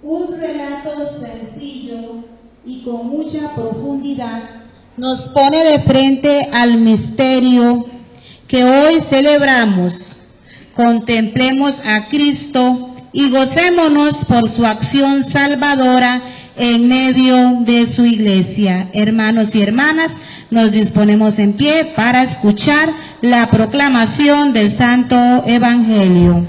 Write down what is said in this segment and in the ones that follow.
Un relato sencillo y con mucha profundidad nos pone de frente al misterio que hoy celebramos. Contemplemos a Cristo y gocémonos por su acción salvadora en medio de su iglesia. Hermanos y hermanas, nos disponemos en pie para escuchar la proclamación del Santo Evangelio.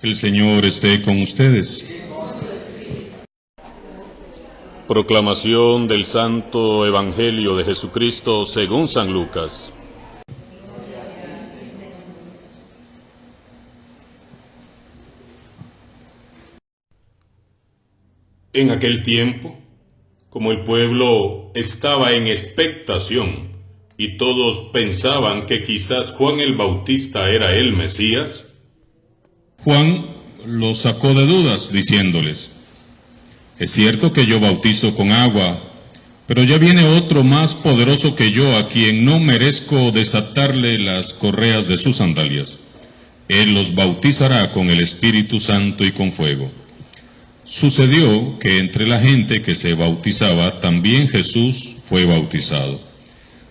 El Señor esté con ustedes. Proclamación del Santo Evangelio de Jesucristo según San Lucas. En aquel tiempo, como el pueblo estaba en expectación y todos pensaban que quizás Juan el Bautista era el Mesías, Juan los sacó de dudas, diciéndoles: es cierto que yo bautizo con agua, pero ya viene otro más poderoso que yo, a quien no merezco desatarle las correas de sus sandalias. Él los bautizará con el Espíritu Santo y con fuego. Sucedió que entre la gente que se bautizaba, también Jesús fue bautizado.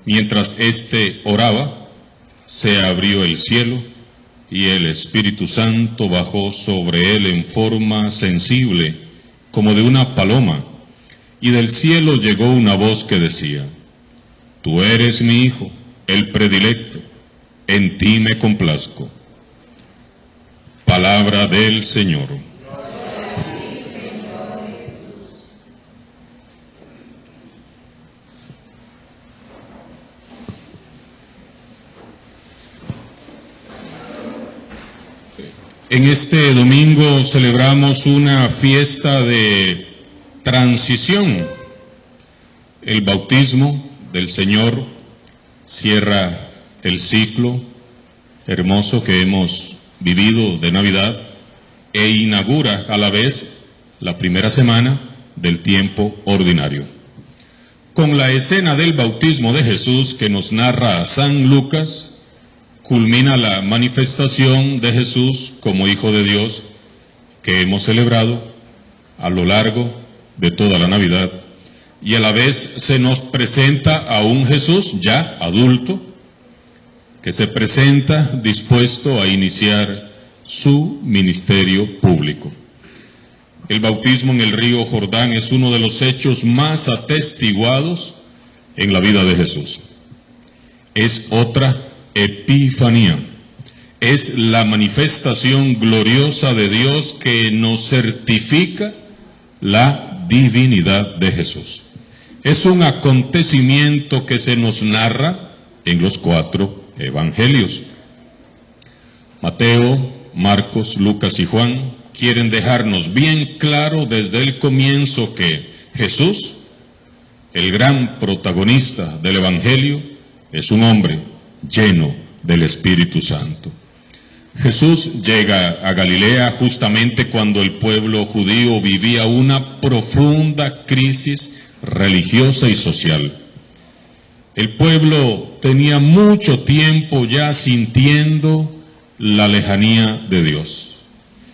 Mientras éste oraba, se abrió el cielo, y el Espíritu Santo bajó sobre él en forma sensible, como de una paloma, y del cielo llegó una voz que decía: Tú eres mi Hijo, el predilecto, en ti me complazco. Palabra del Señor. En este domingo celebramos una fiesta de transición. El bautismo del Señor cierra el ciclo hermoso que hemos vivido de Navidad e inaugura a la vez la primera semana del tiempo ordinario. Con la escena del bautismo de Jesús que nos narra San Lucas, culmina la manifestación de Jesús como Hijo de Dios que hemos celebrado a lo largo de toda la Navidad, y a la vez se nos presenta a un Jesús ya adulto que se presenta dispuesto a iniciar su ministerio público. El bautismo en el río Jordán es uno de los hechos más atestiguados en la vida de Jesús. Es otra Epifanía, es la manifestación gloriosa de Dios que nos certifica la divinidad de Jesús. Es un acontecimiento que se nos narra en los 4 evangelios. Mateo, Marcos, Lucas y Juan quieren dejarnos bien claro desde el comienzo que Jesús, el gran protagonista del evangelio, es un hombre lleno del Espíritu Santo. Jesús llega a Galilea justamente cuando el pueblo judío vivía una profunda crisis religiosa y social. El pueblo tenía mucho tiempo ya sintiendo la lejanía de Dios.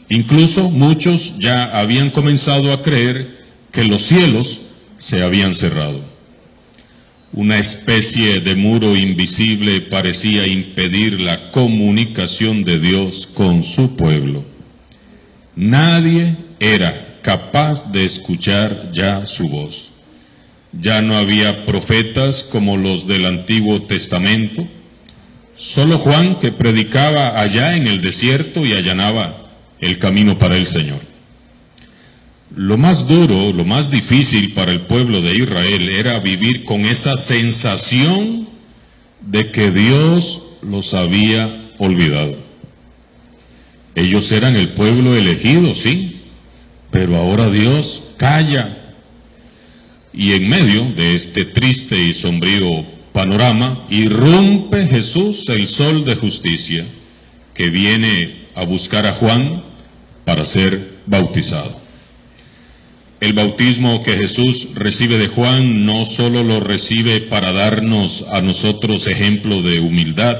Incluso muchos ya habían comenzado a creer que los cielos se habían cerrado. Una especie de muro invisible parecía impedir la comunicación de Dios con su pueblo. Nadie era capaz de escuchar ya su voz. Ya no había profetas como los del Antiguo Testamento. Solo Juan, que predicaba allá en el desierto y allanaba el camino para el Señor. Lo más duro, lo más difícil para el pueblo de Israel era vivir con esa sensación de que Dios los había olvidado. Ellos eran el pueblo elegido, sí, pero ahora Dios calla. Y en medio de este triste y sombrío panorama, irrumpe Jesús, el sol de justicia, que viene a buscar a Juan para ser bautizado. El bautismo que Jesús recibe de Juan no solo lo recibe para darnos a nosotros ejemplo de humildad,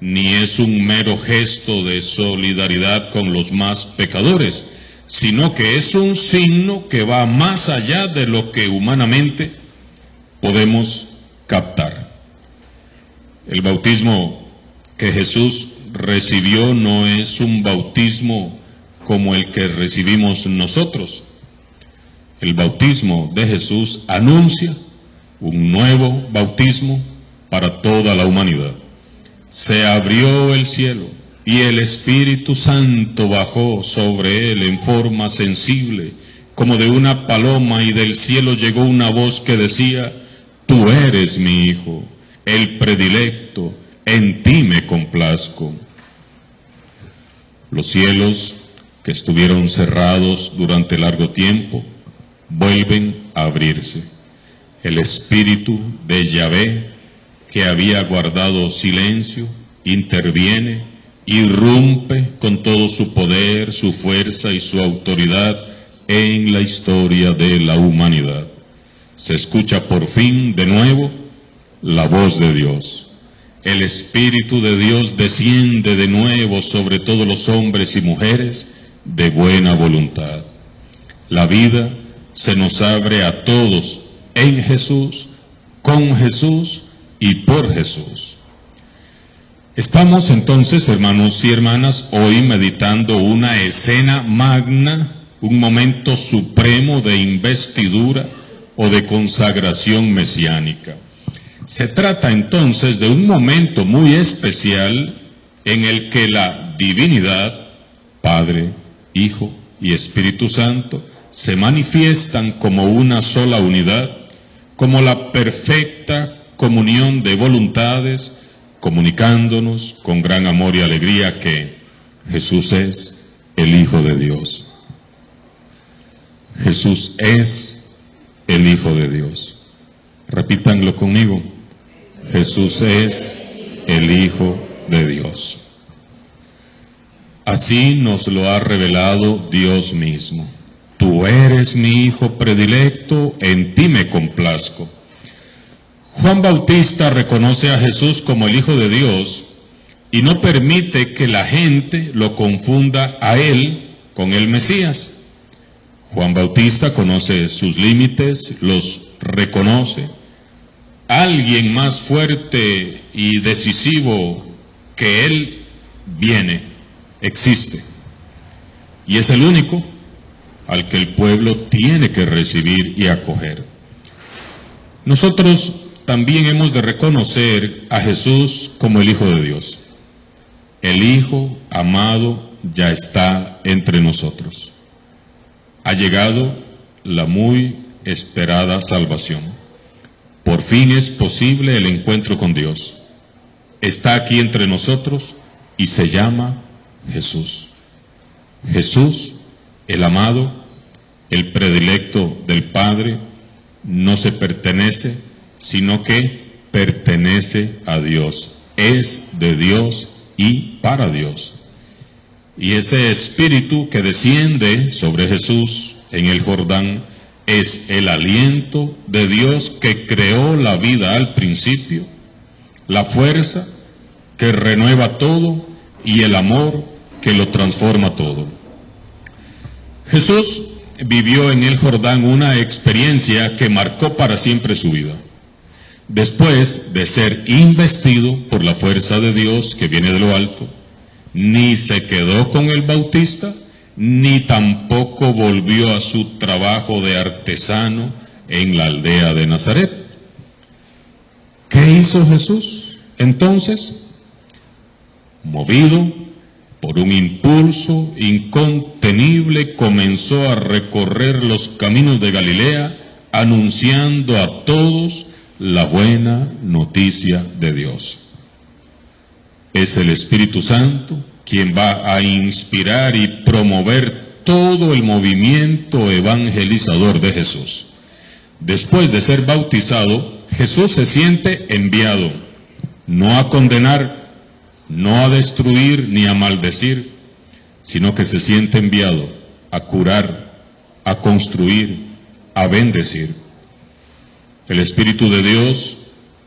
ni es un mero gesto de solidaridad con los más pecadores, sino que es un signo que va más allá de lo que humanamente podemos captar. El bautismo que Jesús recibió no es un bautismo como el que recibimos nosotros. El bautismo de Jesús anuncia un nuevo bautismo para toda la humanidad. Se abrió el cielo y el Espíritu Santo bajó sobre él en forma sensible, como de una paloma, y del cielo llegó una voz que decía: Tú eres mi Hijo, el predilecto, en ti me complazco. Los cielos, que estuvieron cerrados durante largo tiempo, vuelven a abrirse. El Espíritu de Yahvé, que había guardado silencio, interviene, irrumpe con todo su poder, su fuerza y su autoridad en la historia de la humanidad. Se escucha por fin de nuevo la voz de Dios. El Espíritu de Dios desciende de nuevo sobre todos los hombres y mujeres de buena voluntad. La vida se nos abre a todos en Jesús, con Jesús y por Jesús. Estamos entonces, hermanos y hermanas, hoy meditando una escena magna, un momento supremo de investidura o de consagración mesiánica. Se trata entonces de un momento muy especial en el que la divinidad, Padre, Hijo y Espíritu Santo, se manifiestan como una sola unidad, como la perfecta comunión de voluntades, comunicándonos con gran amor y alegría que Jesús es el Hijo de Dios. Jesús es el Hijo de Dios. Repítanlo conmigo. Jesús es el Hijo de Dios. Así nos lo ha revelado Dios mismo. Tú eres mi Hijo predilecto, en ti me complazco. Juan Bautista reconoce a Jesús como el Hijo de Dios y no permite que la gente lo confunda a él con el Mesías. Juan Bautista conoce sus límites, los reconoce. Alguien más fuerte y decisivo que él viene, existe. Y es el único al que el pueblo tiene que recibir y acoger. Nosotros también hemos de reconocer a Jesús como el Hijo de Dios. El Hijo amado ya está entre nosotros. Ha llegado la muy esperada salvación. Por fin es posible el encuentro con Dios. Está aquí entre nosotros y se llama Jesús. Jesús, el amado, el predilecto del Padre, no se pertenece, sino que pertenece a Dios. Es de Dios y para Dios. Y ese Espíritu que desciende sobre Jesús en el Jordán es el aliento de Dios que creó la vida al principio, la fuerza que renueva todo y el amor que lo transforma todo. Jesús vivió en el Jordán una experiencia que marcó para siempre su vida. Después de ser investido por la fuerza de Dios que viene de lo alto, ni se quedó con el Bautista, ni tampoco volvió a su trabajo de artesano en la aldea de Nazaret. ¿Qué hizo Jesús entonces? Movido por un impulso incontenible, comenzó a recorrer los caminos de Galilea, anunciando a todos la buena noticia de Dios. Es el Espíritu Santo quien va a inspirar y promover todo el movimiento evangelizador de Jesús. Después de ser bautizado, Jesús se siente enviado, no a condenar, no a destruir ni a maldecir, sino que se siente enviado a curar, a construir, a bendecir. El Espíritu de Dios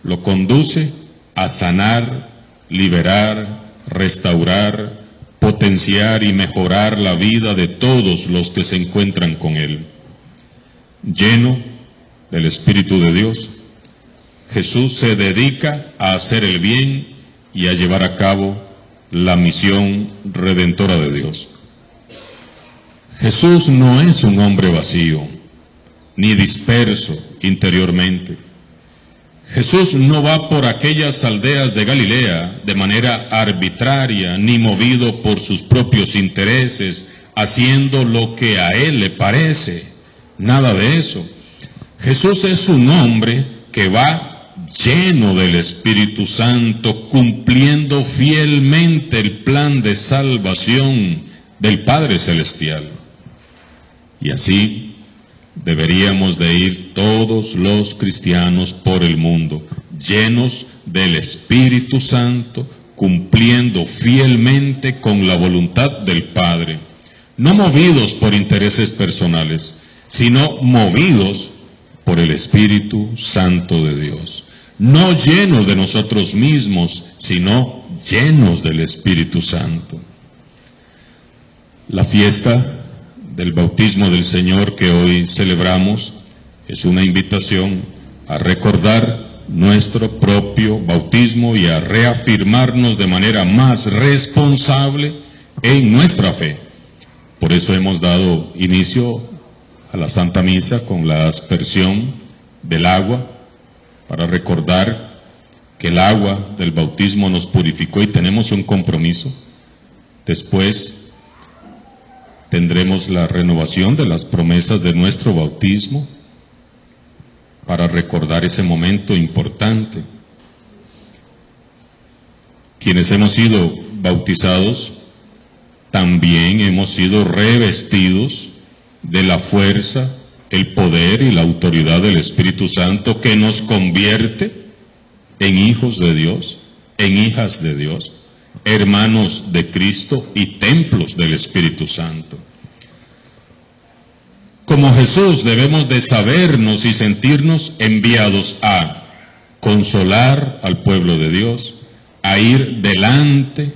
lo conduce a sanar, liberar, restaurar, potenciar y mejorar la vida de todos los que se encuentran con Él. Lleno del Espíritu de Dios, Jesús se dedica a hacer el bien y a llevar a cabo la misión redentora de Dios. Jesús no es un hombre vacío, ni disperso interiormente. Jesús no va por aquellas aldeas de Galilea de manera arbitraria, ni movido por sus propios intereses, haciendo lo que a Él le parece. Nada de eso. Jesús es un hombre que va lleno del Espíritu Santo, cumpliendo fielmente el plan de salvación del Padre Celestial. Y así deberíamos de ir todos los cristianos por el mundo, llenos del Espíritu Santo, cumpliendo fielmente con la voluntad del Padre, no movidos por intereses personales, sino movidos por el Espíritu Santo de Dios, no llenos de nosotros mismos, sino llenos del Espíritu Santo. La fiesta del bautismo del Señor que hoy celebramos es una invitación a recordar nuestro propio bautismo y a reafirmarnos de manera más responsable en nuestra fe. Por eso hemos dado inicio a la Santa Misa con la aspersión del agua, para recordar que el agua del bautismo nos purificó y tenemos un compromiso. Después tendremos la renovación de las promesas de nuestro bautismo para recordar ese momento importante. Quienes hemos sido bautizados también hemos sido revestidos de la fuerza, el poder y la autoridad del Espíritu Santo, que nos convierte en hijos de Dios, en hijas de Dios, hermanos de Cristo y templos del Espíritu Santo. Como Jesús debemos de sabernos y sentirnos enviados a consolar al pueblo de Dios, a ir delante,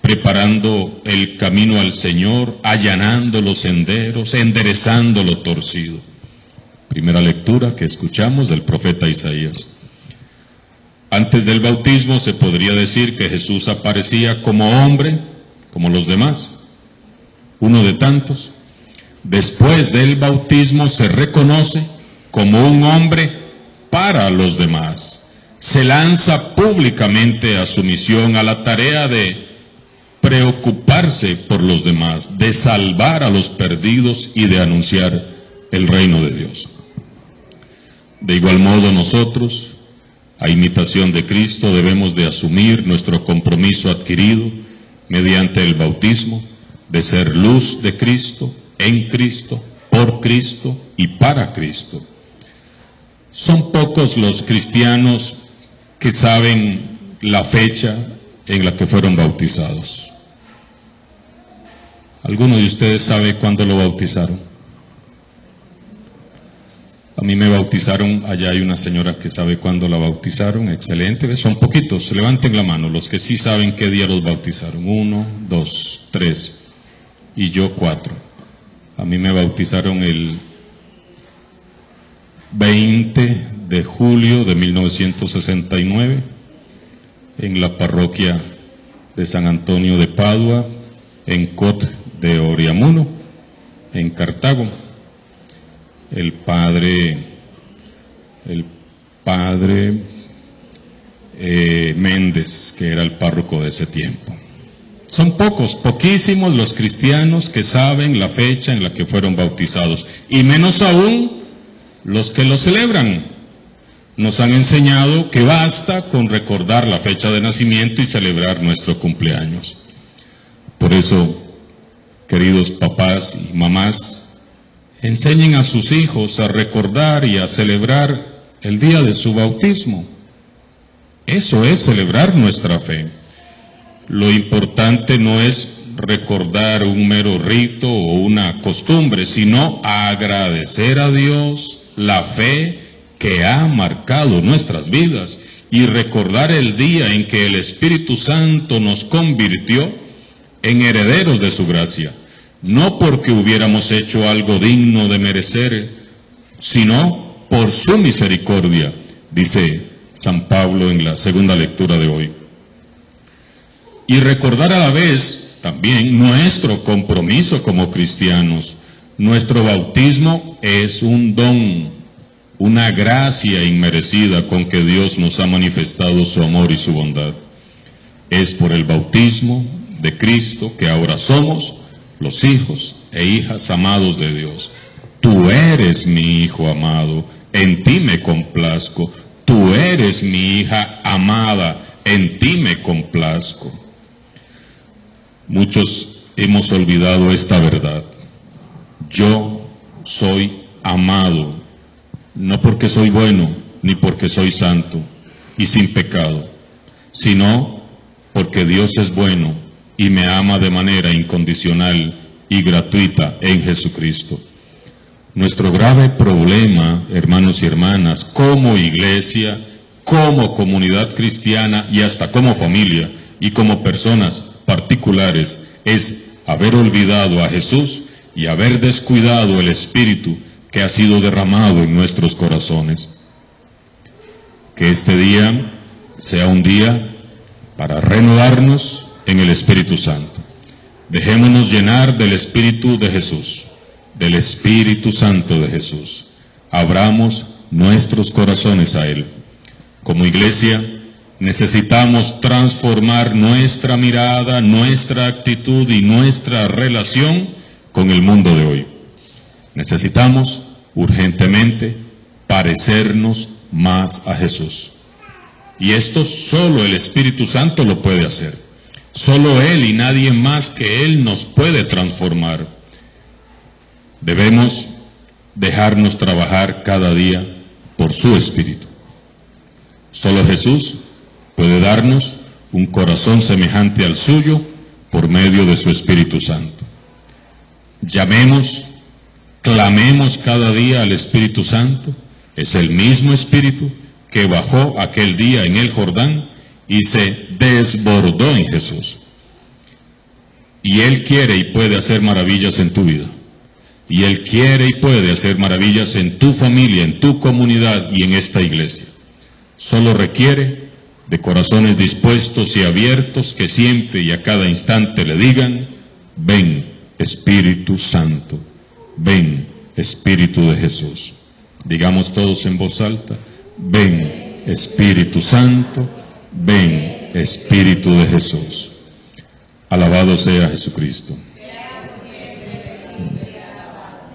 preparando el camino al Señor, allanando los senderos, enderezando lo torcido. Primera lectura que escuchamos del profeta Isaías. Antes del bautismo se podría decir que Jesús aparecía como hombre, como los demás, uno de tantos. Después del bautismo se reconoce como un hombre para los demás. Se lanza públicamente a su misión, a la tarea de preocuparse por los demás, de salvar a los perdidos y de anunciar el reino de Dios. De igual modo nosotros, a imitación de Cristo, debemos de asumir nuestro compromiso adquirido mediante el bautismo, de ser luz de Cristo, en Cristo, por Cristo y para Cristo. Son pocos los cristianos que saben la fecha en la que fueron bautizados. ¿Alguno de ustedes sabe cuándo lo bautizaron? A mí me bautizaron, allá hay una señora que sabe cuándo la bautizaron, excelente, son poquitos, levanten la mano, los que sí saben qué día los bautizaron, 1, 2, 3, y yo 4. A mí me bautizaron el 20 de julio de 1969, en la parroquia de San Antonio de Padua, en Cot de Oriamuno, en Cartago. El padre Méndez, que era el párroco de ese tiempo. Son poquísimos los cristianos que saben la fecha en la que fueron bautizados, y menos aún los que lo celebran. nos han enseñado que basta con recordar la fecha de nacimiento y celebrar nuestro cumpleaños. Por eso, queridos papás y mamás, enseñen a sus hijos a recordar y a celebrar el día de su bautismo. Eso es celebrar nuestra fe. Lo importante no es recordar un mero rito o una costumbre, sino agradecer a Dios la fe que ha marcado nuestras vidas y recordar el día en que el Espíritu Santo nos convirtió en herederos de su gracia, no porque hubiéramos hecho algo digno de merecer, sino por su misericordia, dice San Pablo en la segunda lectura de hoy. Y recordar a la vez también nuestro compromiso como cristianos. Nuestro bautismo es un don, una gracia inmerecida con que Dios nos ha manifestado su amor y su bondad. Es por el bautismo de Cristo que ahora somos los hijos e hijas amados de Dios. Tú eres mi hijo amado, en ti me complazco. Tú eres mi hija amada, en ti me complazco. Muchos hemos olvidado esta verdad. Yo soy amado, no porque soy bueno, ni porque soy santo y sin pecado, sino porque Dios es bueno y me ama de manera incondicional y gratuita en Jesucristo. Nuestro grave problema, hermanos y hermanas, como iglesia, como comunidad cristiana y hasta como familia y como personas particulares, es haber olvidado a Jesús y haber descuidado el Espíritu que ha sido derramado en nuestros corazones. Que este día sea un día para renovarnos en el Espíritu Santo. Dejémonos llenar del Espíritu de Jesús, del Espíritu Santo de Jesús. Abramos nuestros corazones a Él. Como iglesia, necesitamos transformar nuestra mirada, nuestra actitud y nuestra relación con el mundo de hoy. Necesitamos urgentemente parecernos más a Jesús. Y esto solo el Espíritu Santo lo puede hacer. Solo Él y nadie más que Él nos puede transformar. Debemos dejarnos trabajar cada día por su Espíritu. Solo Jesús puede darnos un corazón semejante al suyo por medio de su Espíritu Santo. Llamemos, clamemos cada día al Espíritu Santo. Es el mismo Espíritu que bajó aquel día en el Jordán y se desbordó en Jesús. Y Él quiere y puede hacer maravillas en tu vida. Y Él quiere y puede hacer maravillas en tu familia, en tu comunidad y en esta iglesia. Solo requiere de corazones dispuestos y abiertos que siempre y a cada instante le digan: ven, Espíritu Santo, ven, Espíritu de Jesús. Digamos todos en voz alta: ven, Espíritu Santo, ven, Espíritu de Jesús. Alabado sea Jesucristo.